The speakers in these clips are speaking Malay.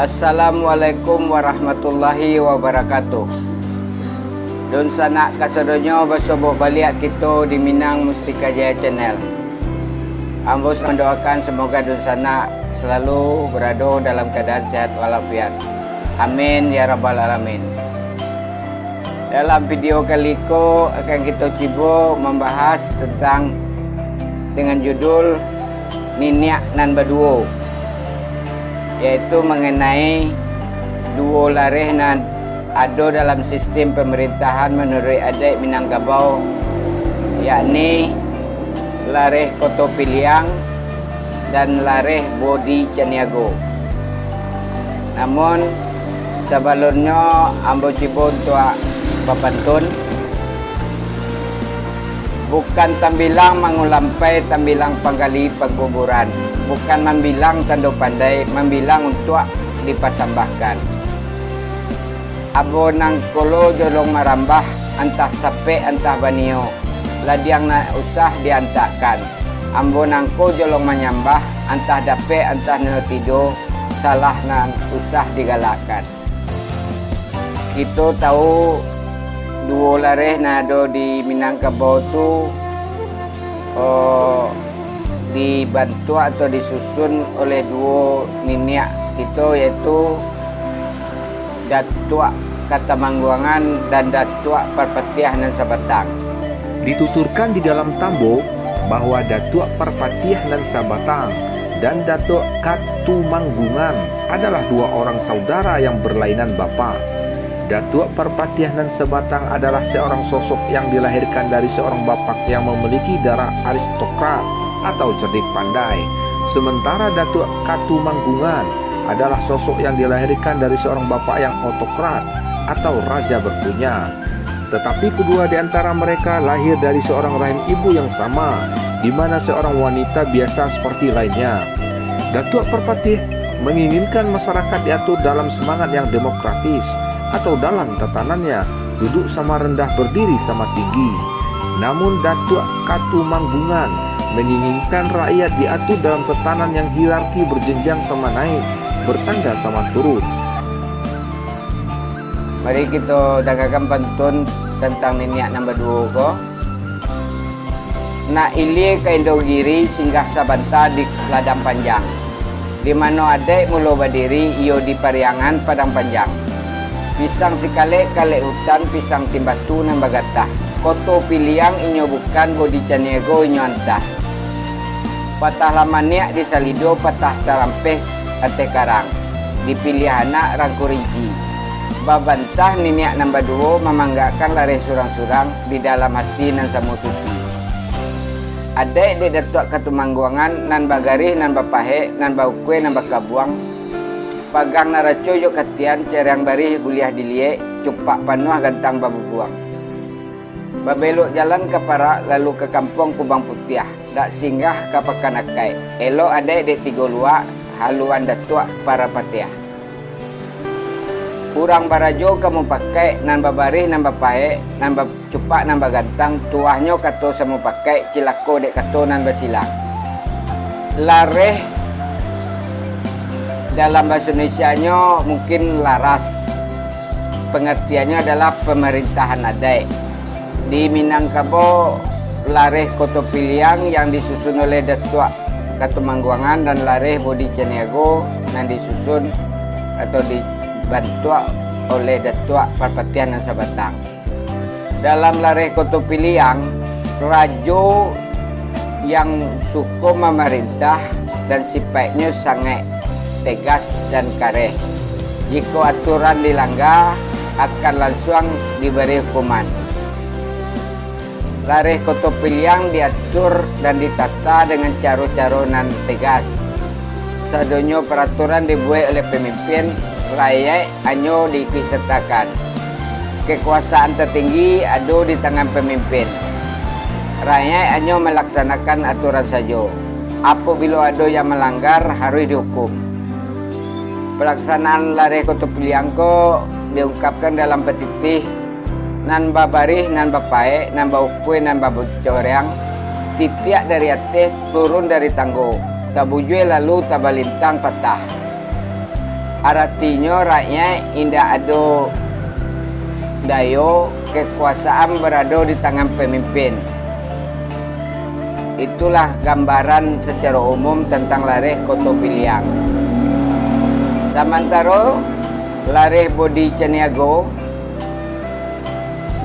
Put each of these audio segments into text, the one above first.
Assalamualaikum warahmatullahi wabarakatuh. Don sanak kasadonyo bersoboh balik kita di Minang Mustika Jaya Channel. Ambos mendoakan semoga don sanak selalu berada dalam keadaan sehat walafiat. Amin ya rabbal alamin. Dalam video kali ini akan kita coba membahas tentang dengan judul Niniak nan Baduo, yaitu mengenai duo lareh nan ada dalam sistem pemerintahan menurut adat Minangkabau, yakni lareh Koto Piliang dan lareh Bodi Caniago. Namun sebelumnya ambo cibo untuk papantun bukan tambilang mangulampai tambilang panggali pengkuburan, bukan membilang tanda pandai, membilang untuk dipasambahkan. Abo nang kolo jolong marambah antah sape antah banio ladiang na usah diantakan. Ambo nangko jolong menyambah antah dape antah tido salah nang usah digalakkan. Kita tahu duo lareh nado di Minangkabau tu dibantu atau disusun oleh duo niniak itu, yaitu Datuk Katamangguangan dan Datuk Parpatiah nan Sabatang. Dituturkan di dalam tambo bahwa Datuk Parpatiah nan Sabatang dan Datuk Katumanggungan adalah dua orang saudara yang berlainan bapa. Datuk Parpatiah nan Sabatang adalah seorang sosok yang dilahirkan dari seorang bapak yang memiliki darah aristokrat atau cerdik pandai. Sementara Datuk Katumanggungan adalah sosok yang dilahirkan dari seorang bapak yang otokrat atau raja berpunya. Tetapi kedua di antara mereka lahir dari seorang rahim ibu yang sama, di mana seorang wanita biasa seperti lainnya. Datuk Parpatiah menginginkan masyarakat diatur dalam semangat yang demokratis atau dalam tatanannya duduk sama rendah berdiri sama tinggi. Namun Datuk Katumanggungan menginginkan rakyat diatur dalam tatanan yang hierarki berjenjang sama naik, bertangga sama turun. Mari kita dagakan pantun tentang niniak nombor 2 ko. Nak ili ke Indogiri singgah sabanta di ladang panjang, di mana adek mula berdiri iyo di Pariangan Padang Panjang. Pisang sikale kale hutan pisang timbatu nan bagatah. Koto Piliang inyo bukan Bodi Caniago inyo antah. Patah lamaniak di Salido patah tarampeh ate karang. Dipilih anak rangkuriji. Babantah niniak nombor 2 memanggakan lareh surang-surang di dalam hati nan samu suci. Adek de Datuk Katumangguangan nan bagarih nan bapahe nan baukwe nan bakabuang. Pagang naraco yo katian cerang barih kuliah dilie cupak panuh gantang babubuang. Babelok jalan ke Parak lalu ke kampung Kubang Putiah. Dak singgah ke Pakanakai. Elok adek de Tigo Luak haluan Datuk Parpatiah. Urang barajo kamu pakai nan babarih nan bapahe nan cupak nan bagantang tuahnya kato samu pakai cilako dek kato nan basilang. Lareh dalam bahasa Indonesianya mungkin laras. Pengertiannya adalah pemerintahan adai. Di Minangkabau lareh Koto Piliang yang disusun oleh Datuk Katumangguangan dan lareh Bodi Caniago yang disusun atau dibantu oleh Datuk Parpatiah nan Sabatang. Dalam lareh Koto Piliang, rajo yang suka memerintah dan sifatnya sangat tegas dan kareh. Jika aturan dilanggar akan langsung diberi hukuman. Lareh Koto Piliang diatur dan ditata dengan cara-cara nan tegas. Sadonyo peraturan dibuat oleh pemimpin, rakyat hanya diikutsertakan. Kekuasaan tertinggi ada di tangan pemimpin. Rakyat hanya melaksanakan aturan saja. Apabila ada yang melanggar harus dihukum. Pelaksanaan lareh Koto Piliang ko diungkapkan dalam petitih nan babarih nan bapae nan baukue nan babucoreang titiak dari atas turun dari tanggo tabujue lalu tabalintang patah. Artinya rakyat indah ada dayo kekuasaan berada di tangan pemimpin. Itulah gambaran secara umum tentang Lareh Koto Piliang. Sementara Lareh Bodi Caniago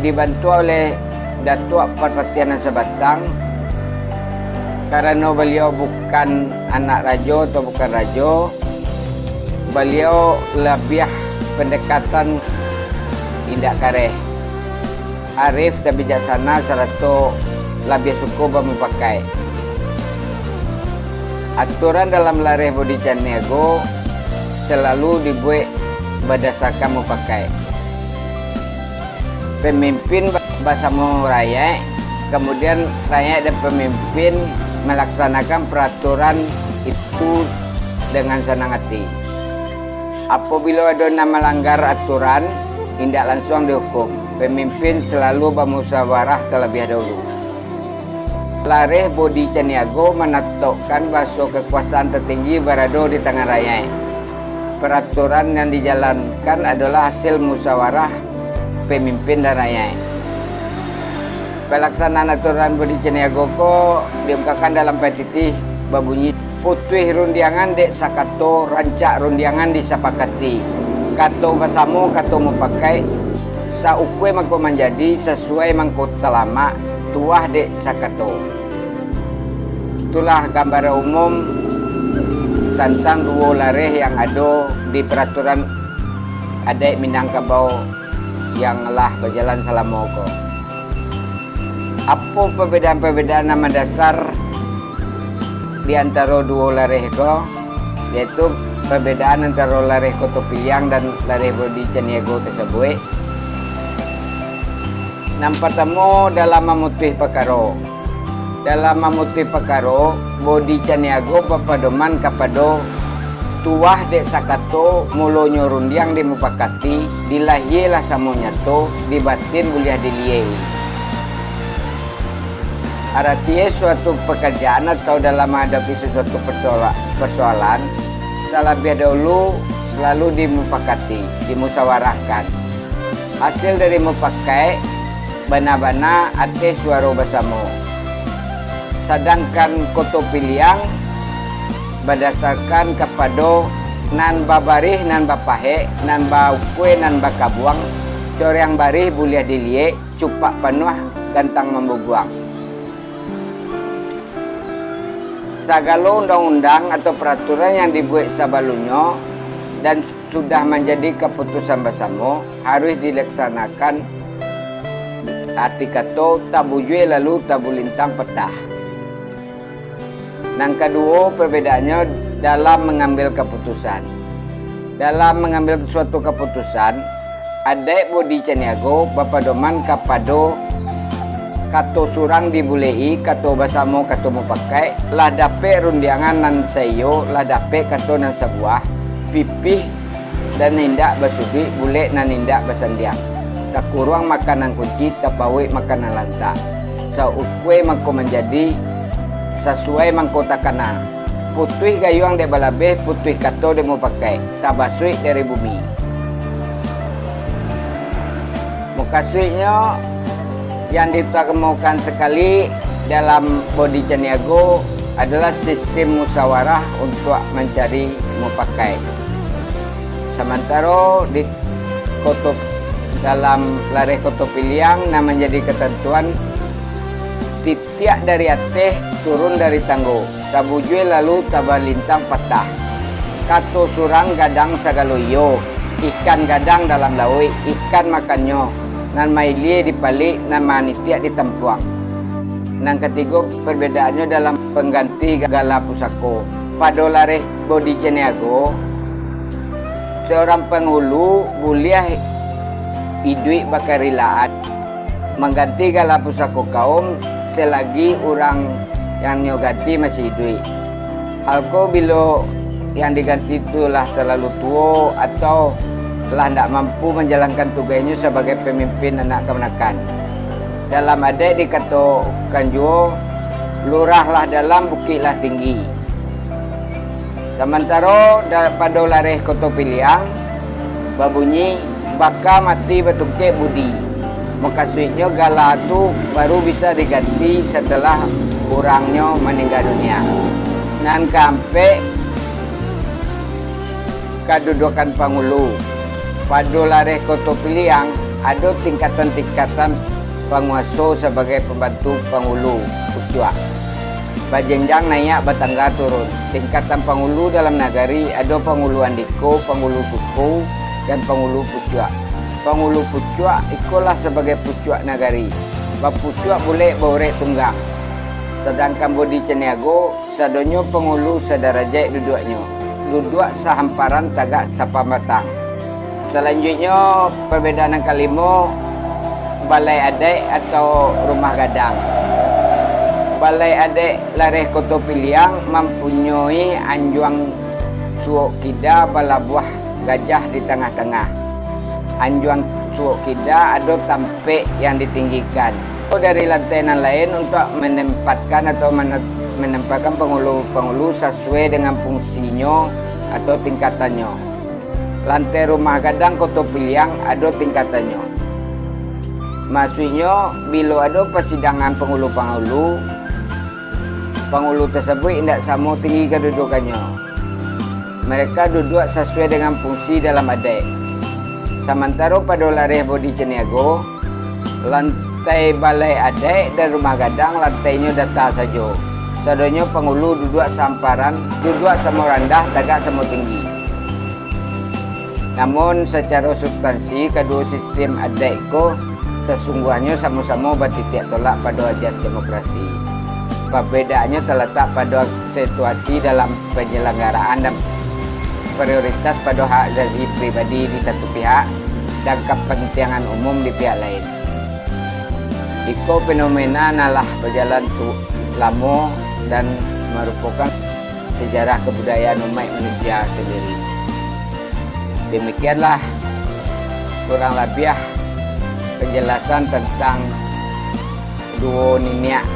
dibantu oleh Datuk Perpatian Sabatang karena beliau bukan anak raja atau bukan raja. Beliau lebih pendekatan indak kareh, arif dan bijaksana serta lebih suku memakai. Aturan dalam Lareh Bodi Caniago selalu dibuat berdasarkan memakai. Pemimpin bersama rakyat, kemudian rakyat dan pemimpin melaksanakan peraturan itu dengan senang hati. Apabila ada yang melanggar aturan, tindak langsung dihukum. Pemimpin selalu bermusyawarah terlebih dahulu. Lareh Bodi Caniago menetapkan bahwa kekuasaan tertinggi berada di tangan rakyat. Peraturan yang dijalankan adalah hasil musyawarah pemimpin dan rakyat. Pelaksanaan aturan Bodi Caniago ko diungkapkan dalam petisi berbunyi Putih rundiangan dek sakato, rancak rundiangan disepakati. Kato bersama, kato memakai, saukwe mangko menjadi sesuai mangko telama, tuah dek sakato. Itulah gambaran umum tentang dua lareh yang ada di peraturan adat Minangkabau yang telah berjalan selama ko. Apa perbedaan-perbedaan nama dasar di antara dua lareh ko, yaitu perbedaan antara Lareh Koto Piliang dan Lareh Bodi Caniago tersebut. Yang pertama dalam memutih perkara. Dalam memutih perkara, Bodi Caniago berpedoman kepada tuah dek sakato mulonyo rundiang dimupakati dilahirlah samonya to dibatin buliah diliai. Artinya suatu pekerjaan atau dalam menghadapi sesuatu persoalan terlebih dahulu selalu dimufakati, dimusyawarahkan. Hasil dari mufakai bana-bana ate suara bersama. Sedangkan Koto Piliang berdasarkan kepada nan babarih, nan bapahe, nan baukwe, nan bakabuang, cor yang barih buliah dilie, cupak penuh gantang membubuang. Segala undang-undang atau peraturan yang dibuat sebelumnya dan sudah menjadi keputusan bersama harus dilaksanakan. Arti kata tabujue lalu tabulintang petah. Yang kedua perbedaannya dalam mengambil keputusan. Dalam mengambil suatu keputusan, adat Bodi Caniago berpedoman kepada kato surang dibulei, kato bersama, kato mupakai, lah dape rundiangan nan sayo, lah dape kato nan sebuah, pipih dan nindak bersudi, bule nan nindak bersendiang. Tak kurang makanan kunci, tak pawe makanan lantak. Saukwe mangko menjadi sesuai mangko takana. Putih gayuang de balabeh, putih kato de mupakai, tabasui dari bumi. Mukasuinya yang ditemukan sekali dalam Bodi Caniago adalah sistem musyawarah untuk mencari mupakai. Sementara di dalam Lareh Koto Piliang yang menjadi ketentuan titiak dari ateh turun dari tanggo, tabujue lalu tabalintang patah. Kato surang gadang sagaloyo, ikan gadang dalam laut, ikan makannya. Nan maili dipalik, nan manitia ditempuang. Yang ketiga perbedaannya dalam pengganti gala pusako. Pada Lareh Bodi Caniago, seorang penghulu buliah idui bakarilaan mengganti gala pusako kaum selagi orang yang nyogati masih idui. Halko bila yang diganti itulah terlalu tua atau telah tidak mampu menjalankan tugasnya sebagai pemimpin anak kemenakan. Dalam adat dikatakan juga, lurahlah dalam, bukitlah tinggi. Sementara pada lareh koto piliang babunyi baka mati betungke budi. Makasudnya gala itu baru bisa diganti setelah orangnya meninggal dunia. Nan kampe kedudukan pangulu. Pada lareh koto piliang ada tingkatan-tingkatan penguasa sebagai pembantu pangulu pucua. Bajenjang naik batangga turun. Tingkatan pangulu dalam nagari ada pangulu andiko, pangulu suku, dan pangulu pucua. Pangulu pucua ikulah sebagai pucua nagari. Pucua boleh borek tunggang. Sedangkan bodi ceniago sadonyo pangulu sadarajai duduknya. Duduk sehamparan tagak sapamatang. Selanjutnya perbedaan yang kelima balai adik atau rumah gadang. Balai adik lareh koto piliang mempunyai anjuang tuok kida bala buah gajah di tengah-tengah. Anjuang tuok kida ada tampek yang ditinggikan. Dari lantai yang lain untuk menempatkan atau menempatkan penghulu-penghulu sesuai dengan fungsinya atau tingkatannya. Lantai rumah gadang koto piliang ada tingkatannya. Maksudnya bila ada persidangan penghulu-penghulu, penghulu tersebut tidak sama tinggi kedudukannya. Mereka duduk sesuai dengan fungsi dalam adat. Sementara pada lareh bodi ceniago, lantai balai adat dan rumah gadang lantainya datar saja. Sadonyo penghulu duduk samparan, duduk sama rendah, tagak sama tinggi. Namun secara substansi kedua sistem adat ko sesungguhnya sama-sama bertitik tolak pada ajas demokrasi. Perbedaannya terletak pada situasi dalam penyelenggaraan dan prioritas pada hak asasi pribadi di satu pihak dan kepentingan umum di pihak lain. Iko fenomena nalah berjalan lama dan merupakan sejarah kebudayaan umat manusia sendiri. Demikianlah kurang lebih penjelasan tentang duo niniak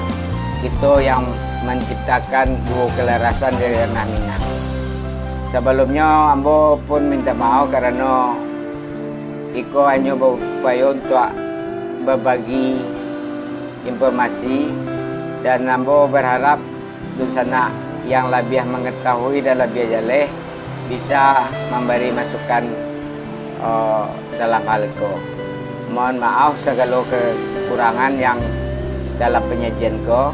itu yang menciptakan duo kelarasan dari Renah Minang. Sebelumnya ambo pun minta maaf karena Iko hanya berupaya untuk berbagi informasi dan ambo berharap dusana yang lebih mengetahui dan lebih jaleh bisa memberi masukan dalam hal itu. Mohon maaf segala kekurangan yang dalam penyajian ko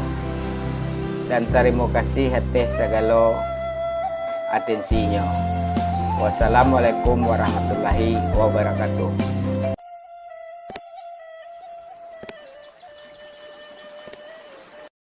dan terima kasih atas segala atensinya. Wassalamualaikum warahmatullahi wabarakatuh.